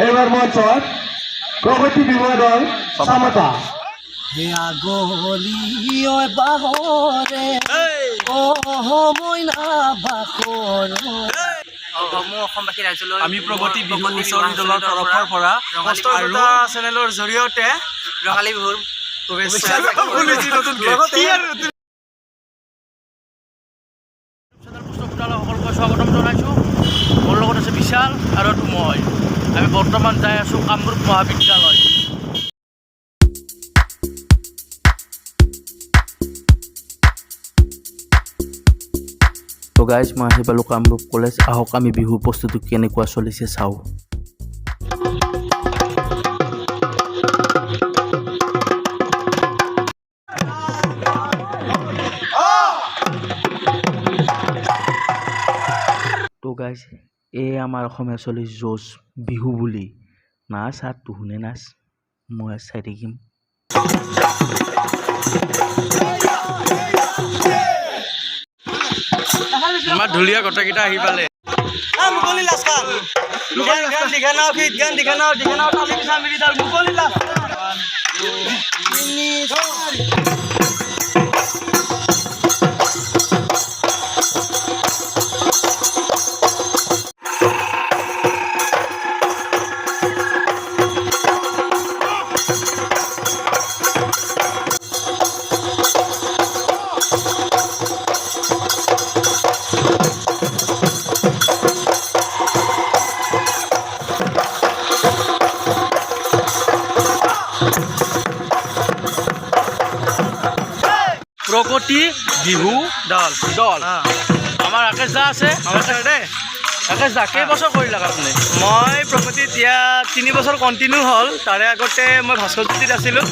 এইবাৰ মঞ্চত প্ৰগতি বিহুৱা দল চামতা হেয়া গলি ঐ বাহৰে মইনা বাখৰ অসমবাসী ৰাইজলৈ আমি প্ৰগতি বিহু হুঁচৰি দলৰ তৰফৰ পৰা চেনেলৰ জৰিয়তে ৰঙালী বিহুৰ শুভেচ্ছা সকলোকে স্বাগতম জনাইছোঁ। মোৰ লগত আছে বিশাল আৰু মই। আমি বৰ্তমান যাই আছোঁ কামৰূপ মহাবিদ্যালয়। তো গাইজ মই আহি পালোঁ কামৰূপ কলেজ। আহক আমি বিহু প্ৰস্তুতি কেনেকুৱা চলিছে চাওঁ। তো গাইজ এই আমাৰ অসমীয়া চলি য'জ বিহু বুলি নাচ আৰু তুহুনে নাচ মই চাই থাকিম। আমাৰ ঢুলীয়া গোটেইকেইটা আহি পালে। প্ৰগতি বিহু দল আমাৰ ৰাকেশ দা আছে। ৰাকেশ দা কেইবছৰ কৰিলে আপুনি? মই প্ৰগতিত এতিয়া 3 বছৰ কণ্টিনিউ হ'ল। তাৰে আগতে মই ভাস্কৰজ্যোতিত আছিলোঁ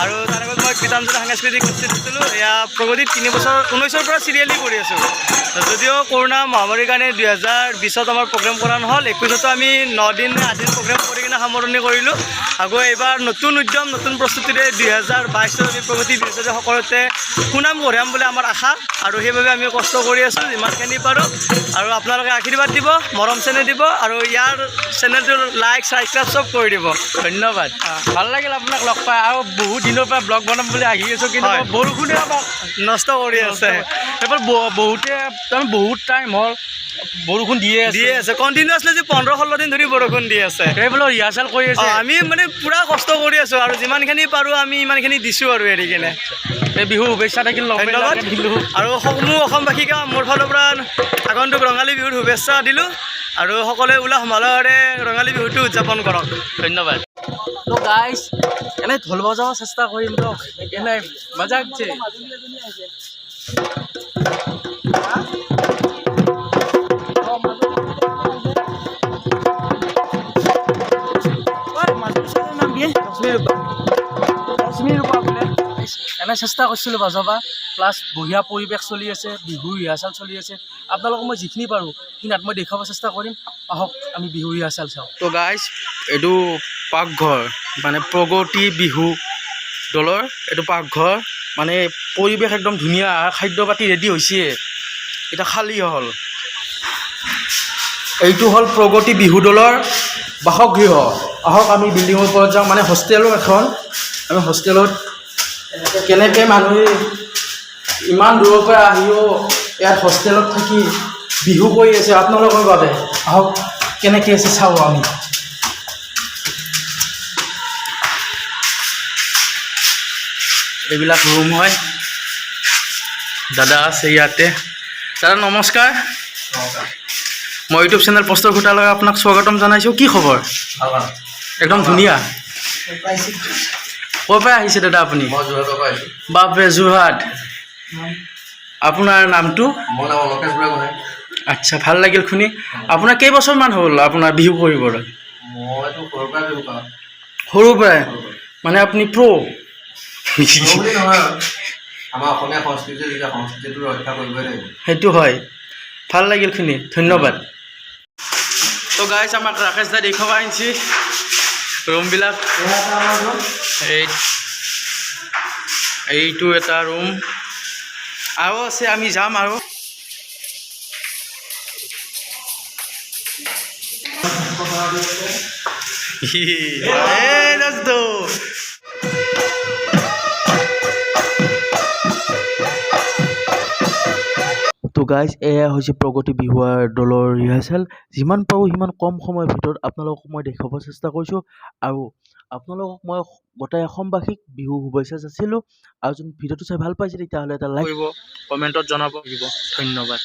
আৰু তাৰ আগত মই কীৰ্তনজোৰা সাংস্কৃতিক গোষ্ঠীত আছিলোঁ। এয়া প্ৰগতিত 3 বছৰ 19ৰ পৰা চিৰিয়েলি কৰি আছোঁ। যদিও কৰোণা মহামাৰীৰ কাৰণে 2020ত আমাৰ প্ৰগ্ৰেম কৰা নহ'ল। 21তো আমি 9 দিন 8 দিন প্ৰগ্ৰেম কৰি কিনে সামৰণি কৰিলোঁ। আকৌ এইবাৰ নতুন উদ্যম নতুন প্ৰস্তুতিৰে 2022ত আমি প্ৰগতি বিহুতে সকলোতে সুনাম কঢ়িয়াম বুলি আমাৰ আশা আৰু সেইবাবে আমি কষ্ট কৰি আছোঁ যিমানখিনি পাৰোঁ। আৰু আপোনালোকে আশীৰ্বাদ দিব, মৰম চেনেহ দিব আৰু ইয়াৰ চেনেলটো লাইক ছাবস্ক্ৰাইব চব কৰি দিব। ধন্যবাদ। ভাল লাগিল আপোনাক লগ পাই। আৰু বহুত দিনৰ পৰা ব্লগ বনাম বুলি আহি আছোঁ, কিন্তু বৰষুণে আমাক নষ্ট কৰি আছে। এইবাৰ বহুতে তাৰমানে বহুত টাইম হ'ল বৰষুণ দিয়ে আছে কণ্টিনিউৱাছলি যে 15-16 দিন ধৰি বৰষুণ দি আছে। সেইফালে ৰিহাৰ্চেল কৰি আছে। আমি মানে পূৰা কষ্ট কৰি আছোঁ আৰু যিমানখিনি পাৰোঁ আমি ইমানখিনি দিছোঁ আৰু এৰি কিনে। এই বিহু শুভেচ্ছা থাকিল। ধন্যবাদ। আৰু সমূহ অসমবাসীকে মোৰ ফালৰ পৰা আগন্তুক ৰঙালী বিহুৰ শুভেচ্ছা দিলোঁ আৰু সকলোৱে উলাহ মালহেৰে ৰঙালী বিহুটো উদযাপন কৰক। ধন্যবাদ। তো গাইজ এনে ঢোল বজাব চেষ্টা কৰিম তো এনে মজা আছে। এনে চেষ্টা কৰিছিলোঁ বাজাবা। প্লাছ বঢ়িয়া পৰিৱেশ চলি আছে, বিহু ৰিহাৰ্চেল চলি আছে। আপোনালোকক মই যিখিনি পাৰোঁ সেইখিনিত মই দেখুৱাব চেষ্টা কৰিম। আহক আমি বিহু ৰিহাৰ্চেল চাওঁ। তো গাইজ এইটো পাকঘৰ, মানে প্ৰগতি বিহু দলৰ এইটো পাকঘৰ। মানে পৰিৱেশ একদম ধুনীয়া, খাদ্য পাতি ৰেডি হৈছে, এতিয়া খালী হ'ল। এইটো হ'ল প্ৰগতি বিহু দলৰ বাসগৃহ। আহক আমি বিল্ডিঙৰ ওপৰত যাওঁ, মানে হোষ্টেলো এখন। আমি হোষ্টেলত কেনেকৈ মানুহে ইমান দূৰৰ পৰা আহিও ইয়াত হোষ্টেলত থাকি বিহু কৰি আছে আপোনালোকৰ বাবে। আহক কেনেকৈ আছে চাওঁ আমি। এইবিলাক ৰুম হয়। দাদা আছে ইয়াতে। দাদা নমস্কাৰ। মই ইউটিউব চেনেল পষ্টৰ ঘোটালৈ আপোনাক স্বাগতম জনাইছোঁ। কি খবৰ? একদম ধুনীয়া। ক'ৰ পৰা আহিছে দাদা আপুনি? বাপৰে যোৰহাট। আপোনাৰ নামটো? আচ্ছা, ভাল লাগিল শুনি। আপোনাৰ কেইবছৰমান হ'ল আপোনাৰ বিহু কৰিবলৈ? সৰুৰ পৰাই মানে আপুনি প্ৰ'? সেইটো হয়। ভাল লাগিল শুনি, ধন্যবাদ। তো গাইজ আমাক ৰাকেশ দা দেখুৱাব আহিছে ৰুমবিলাক। এইটো এটা ৰুম আৰু আছে, আমি যাম আৰু। তো গাইজ এয়া হৈছে প্ৰগতি বিহুৱাৰ দলৰ ৰিহাৰ্চেল। যিমান পাৰোঁ সিমান কম সময়ৰ ভিতৰত আপোনালোকক মই দেখুৱাব চেষ্টা কৰিছোঁ আৰু আপোনালোকক মই গোটেই অসমবাসীক বিহু শুভেচ্ছা যাচিলোঁ। আৰু যদি ভিডিঅ'টো চাই ভাল পাইছে তেতিয়াহ'লে এটা লাইক কৰিব কমেণ্টত জনাব লাগিব। ধন্যবাদ।